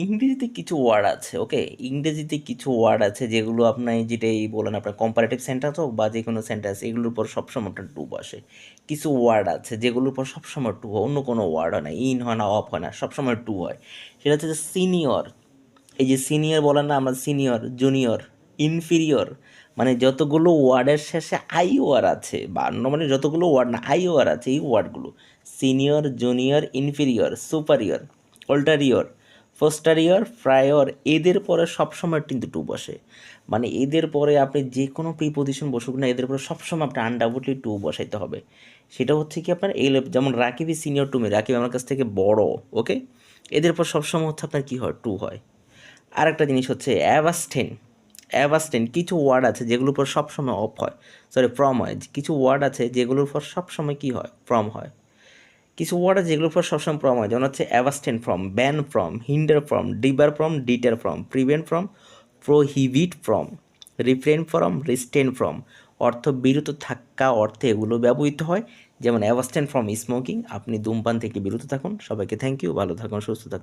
ইংরেজিতে কিছু ওয়ার্ড আছে, ওকে? ইংরেজিতে কিছু ওয়ার্ড আছে যেগুলো আপনার যেটাই বলেন আপনার কম্পারেটিভ সেন্টেন্স হোক বা যে কোনো সেন্টেন্স, এগুলোর উপর সবসময় আপনার টু বসে। কিছু ওয়ার্ড আছে যেগুলোর উপর সবসময় টু হয়, অন্য কোনো ওয়ার্ড হয় না, ইন হয় না, অফ হয় না, সবসময় টু হয়। সেটা হচ্ছে যে সিনিয়র। এই যে সিনিয়র বলেন না আমরা, সিনিয়র, জুনিয়র, ইনফিরিয়র, মানে যতগুলো ওয়ার্ডের শেষে আই ওয়ার আছে, বা মানে যতগুলো ওয়ার্ড না আই ওয়ার আছে, এই ওয়ার্ডগুলো senior, junior, inferior, superior, ulterior, posterior, prior, এদের পরে সবসময় কিন্তু টু বসে। মানে এদের পরে আপনি যে কোনো প্রিপোজিশন বসুক না, এদের পরে সবসময় আপনি আনডাউটলি টু বসাইতে হবে। সেটা হচ্ছে কি আপনার এই যেমন Rakib is senior to me, Rakib আমার কাছ থেকে বড়, ওকে? এদের পর সবসময় হচ্ছে আপনার কী হয়, টু হয়। আরেকটা জিনিস হচ্ছে অ্যাভাস্টেন। অ্যাভাস্টেন, কিছু ওয়ার্ড আছে যেগুলোর উপর সবসময় অফ হয়, সরি ফ্রম হয়। কিছু ওয়ার্ড আছে যেগুলোর উপর সবসময় কী হয়, ফ্রম হয়। কিছু ওয়ার্ড আছে যেগুলোর উপর সবসময় ফ্রম হয়, যেমন হচ্ছে abstain from, ban from, hinder from, debar from, deter from, prevent from, prohibit from, refrain from, restrain from. অর্থ বিরত থাকা অর্থে এগুলো ব্যবহৃত হয়। যেমন অ্যাভাস্টেন ফ্রম স্মোকিং, আপনি ধূমপান থেকে বিরত থাকুন। সবাইকে থ্যাংক ইউ, ভালো থাকুন, সুস্থ থাকুন।